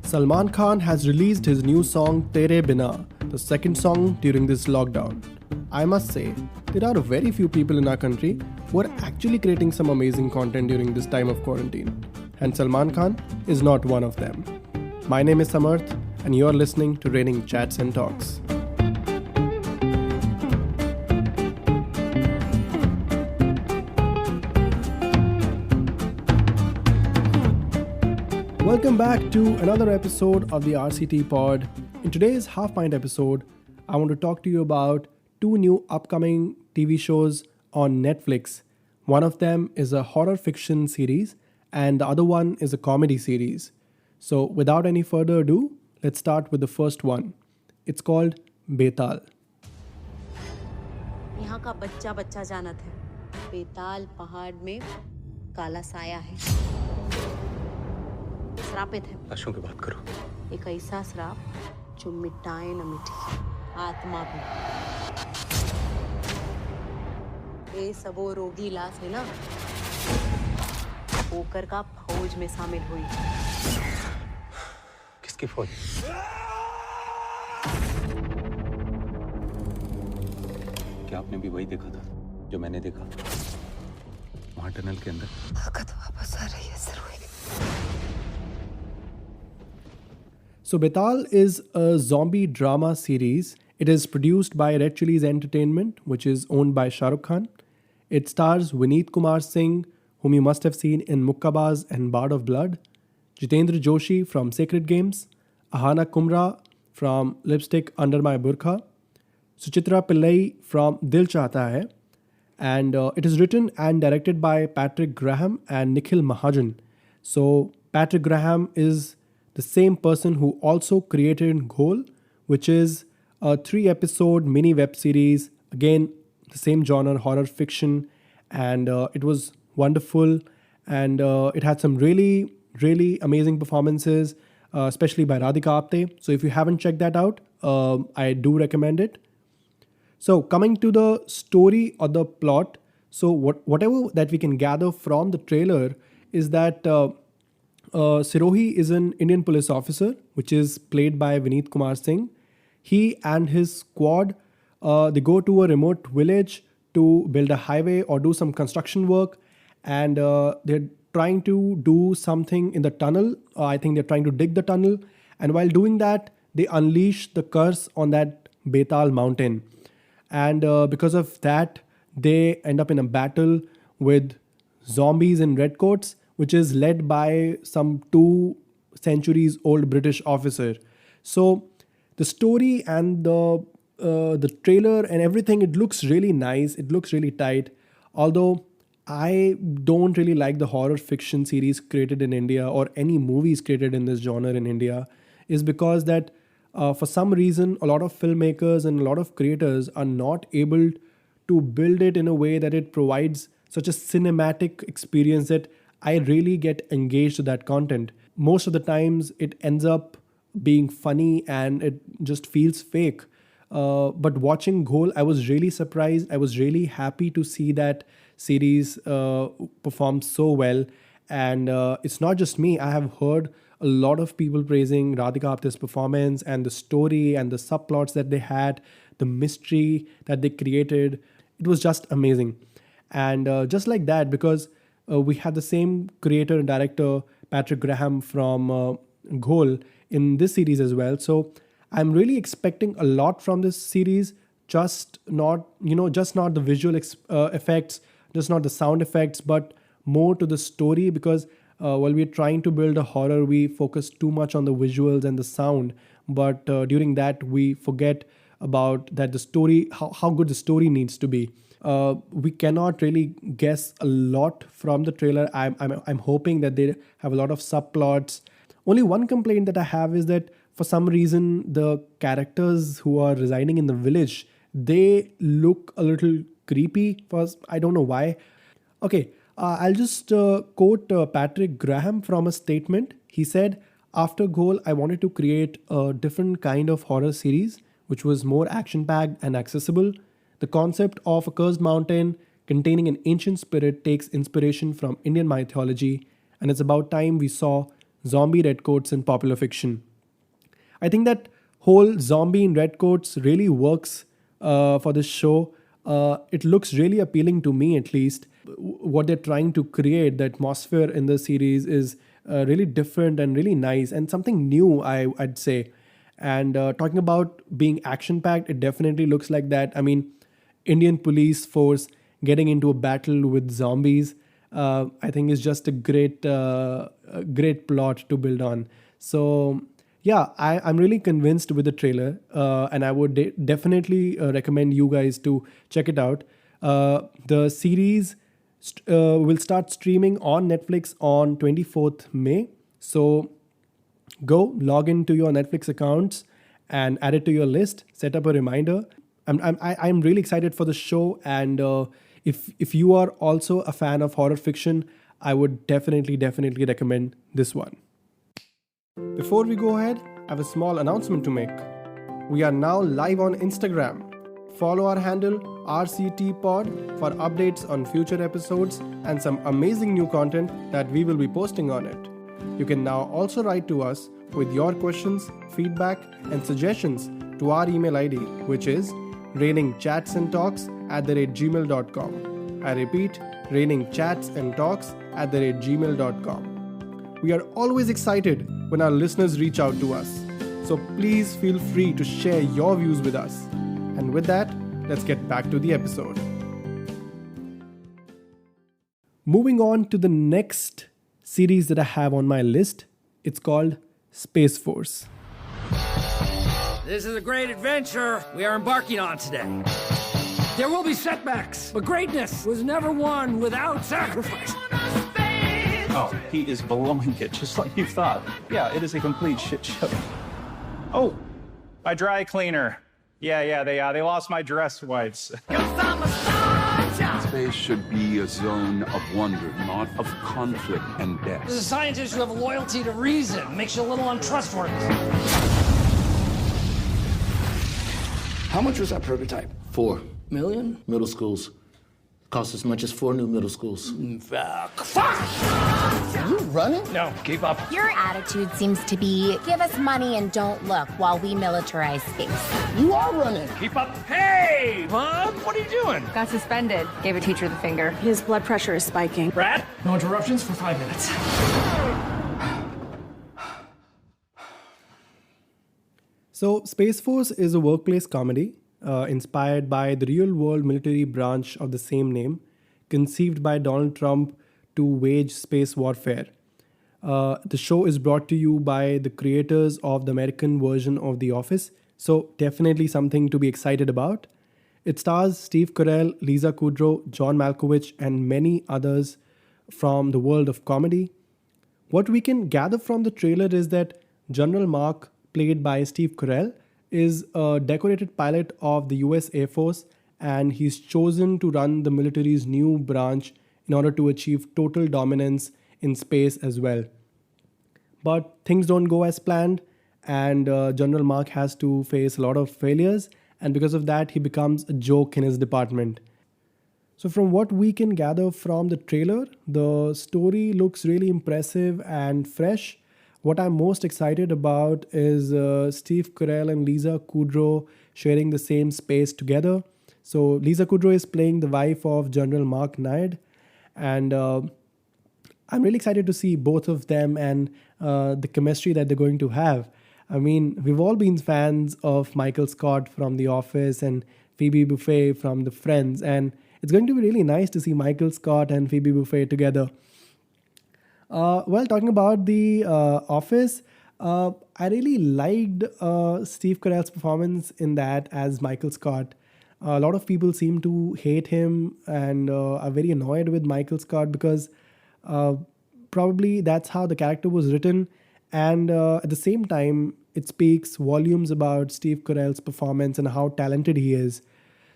Salman Khan has released his new song Tere Bina, the second song during this lockdown. I must say, there are very few people in our country who are actually creating some amazing content during this time of quarantine, and Salman Khan is not one of them. My name is Smarth, and you're listening to Raining Chats and Talks. Welcome back to another episode of the RCT Pod. In today's Half Pint episode, I want to talk to you about two new upcoming TV shows on Netflix. One of them is a horror fiction series and the other one is a comedy series. So without any further ado, let's start with the first one. It's called Betaal. यहाँ का बच्चा बच्चा जानत है बेताल पहाड़ में काला साया है श्रापित है लाशों की बात करो एक ऐसा श्राप जो मिटाए न मिटे आत्मा भी ये सबो रोगी लाश है ना पोकर का फौज में शामिल हुई किसकी फौज क्या आपने भी वही देखा था जो मैंने देखा वहां टनल के अंदर ताकत वापस आ रही है sir So Betaal is a zombie drama series. It is produced by Red Chillies Entertainment, which is owned by Shah Rukh Khan. It stars Vineet Kumar Singh, whom you must have seen in Mukkabaz and Bard of Blood, Jitendra Joshi from Sacred Games, Ahana Kumra from Lipstick Under My Burqa, Suchitra Pillai from Dil Chahta Hai, and it is written and directed by Patrick Graham and Nikhil Mahajan. So Patrick Graham is the same person who also created Ghol, which is a 3-episode mini web series, again the same genre, horror fiction, and it was wonderful, and it had some really amazing performances, especially by Radhika Apte. So if you haven't checked that out, I do recommend it. So coming to the story or the plot, so whatever that we can gather from the trailer is that Sirohi is an Indian police officer, which is played by Vineet Kumar Singh. He and his squad, they go to a remote village to build a highway or do some construction work, and they're trying to do something in the tunnel. I think they're trying to dig the tunnel, and while doing that, they unleash the curse on that Betaal mountain. And because of that, they end up in a battle with zombies in redcoats, which is led by some 2 centuries old British officer. So the story and the trailer and everything, it looks really nice. It looks really tight. Although I don't really like the horror fiction series created in India or any movies created in this genre in India, is because that for some reason, a lot of filmmakers and a lot of creators are not able to build it in a way that it provides such a cinematic experience that I really get engaged to that content. Most of the times it ends up being funny and it just feels fake. But watching Ghol, I was really surprised. I was really happy to see that series perform so well. And it's not just me. I have heard a lot of people praising Radhika Apte's performance and the story and the subplots that they had, the mystery that they created. It was just amazing. And just like that, because we had the same creator and director, Patrick Graham from Ghol, in this series as well. So I'm really expecting a lot from this series, just not the visual effects, just not the sound effects, but more to the story, because while we're trying to build a horror, we focus too much on the visuals and the sound. But during that, we forget about that the story, how good the story needs to be. We cannot really guess a lot from the trailer. I'm hoping that they have a lot of subplots. Only one complaint that I have is that for some reason the characters who are residing in the village, they look a little creepy. First, I don't know why. Okay, I'll just quote Patrick Graham from a statement. He said, "After Ghol, I wanted to create a different kind of horror series, which was more action-packed and accessible. The concept of a cursed mountain containing an ancient spirit takes inspiration from Indian mythology, and it's about time we saw zombie redcoats in popular fiction. I think that whole zombie in redcoats really works for this show. It looks really appealing to me, at least. What they're trying to create, the atmosphere in the series, is really different and really nice and something new, I'd say. And talking about being action packed, it definitely looks like that. I mean, Indian police force getting into a battle with zombies, I think is just a great plot to build on. So yeah, I'm really convinced with the trailer, and I would definitely recommend you guys to check it out. The series will start streaming on Netflix on 24th May. So go log into your Netflix accounts and add it to your list. Set up a reminder. I'm really excited for the show, and if you are also a fan of horror fiction, I would definitely recommend this one. Before we go ahead, I have a small announcement to make. We are now live on Instagram. Follow our handle RCTPod for updates on future episodes and some amazing new content that we will be posting on it. You can now also write to us with your questions, feedback, and suggestions to our email ID, which is rainingchatsandtalks@gmail.com. I repeat, rainingchatsandtalks@gmail.com. We are always excited when our listeners reach out to us. So please feel free to share your views with us. And with that, let's get back to the episode. Moving on to the next series that I have on my list. It's called Space Force. This is a great adventure we are embarking on today. There will be setbacks, but greatness was never won without sacrifice. Oh, he is blowing it just like you thought. Yeah, it is a complete shit show. Oh, my dry cleaner. Yeah, they lost my dress wipes. Space should be a zone of wonder, not of conflict and death. As a scientist, you have a loyalty to reason. Makes you a little untrustworthy. How much was that prototype? $4 Million? middle schools. Cost as much as 4 new middle schools. Fuck! Are you running? No, keep up. Your attitude seems to be, give us money and don't look while we militarize space. You are running. Keep up. Hey, Mom, what are you doing? Got suspended. Gave a teacher the finger. His blood pressure is spiking. Brad, no interruptions for 5 minutes. So, Space Force is a workplace comedy inspired by the real-world military branch of the same name, conceived by Donald Trump to wage space warfare. The show is brought to you by the creators of the American version of The Office, so definitely something to be excited about. It stars Steve Carell, Lisa Kudrow, John Malkovich, and many others from the world of comedy. What we can gather from the trailer is that General Mark, played by Steve Carell, is a decorated pilot of the US Air Force, and he's chosen to run the military's new branch in order to achieve total dominance in space as well. But things don't go as planned, and General Mark has to face a lot of failures, and because of that, he becomes a joke in his department. So from what we can gather from the trailer, the story looks really impressive and fresh. What I'm most excited about is Steve Carell and Lisa Kudrow sharing the same space together. So Lisa Kudrow is playing the wife of General Mark Nide, and I'm really excited to see both of them and the chemistry that they're going to have. I mean, we've all been fans of Michael Scott from The Office and Phoebe Buffay from The Friends, and it's going to be really nice to see Michael Scott and Phoebe Buffay together. Well, talking about The Office, I really liked Steve Carell's performance in that as Michael Scott. A lot of people seem to hate him and are very annoyed with Michael Scott because probably that's how the character was written. And at the same time, it speaks volumes about Steve Carell's performance and how talented he is.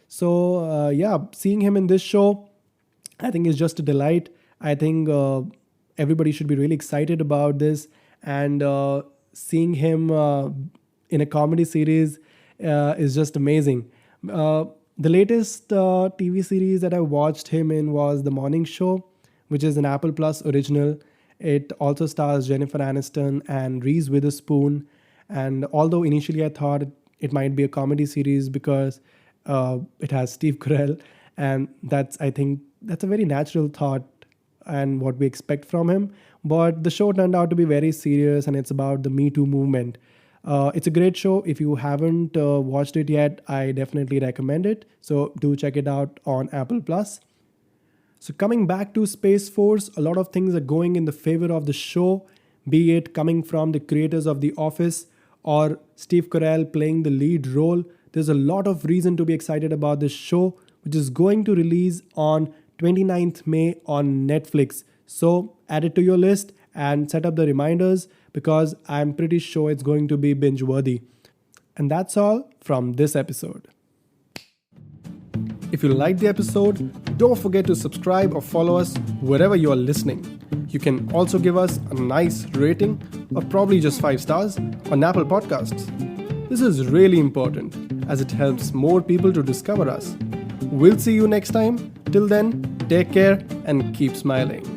So yeah, seeing him in this show, I think is just a delight. I think everybody should be really excited about this, and seeing him in a comedy series is just amazing. The latest TV series that I watched him in was The Morning Show, which is an Apple Plus original. It also stars Jennifer Aniston and Reese Witherspoon. And although initially I thought it might be a comedy series because it has Steve Carell, and I think that's a very natural thought and what we expect from him. But the show turned out to be very serious, and it's about the Me Too movement. It's a great show. If you haven't watched it yet, I definitely recommend it. So do check it out on Apple Plus. So coming back to Space Force, a lot of things are going in the favor of the show, be it coming from the creators of The Office or Steve Carell playing the lead role. There's a lot of reason to be excited about this show, which is going to release on 29th May on Netflix. So add it to your list and set up the reminders because I'm pretty sure it's going to be binge worthy. And that's all from this episode. If you liked the episode, don't forget to subscribe or follow us wherever you are listening. You can also give us a nice rating, or probably just 5 stars, on Apple Podcasts. This is really important as it helps more people to discover us. We'll see you next time. Till then, take care and keep smiling.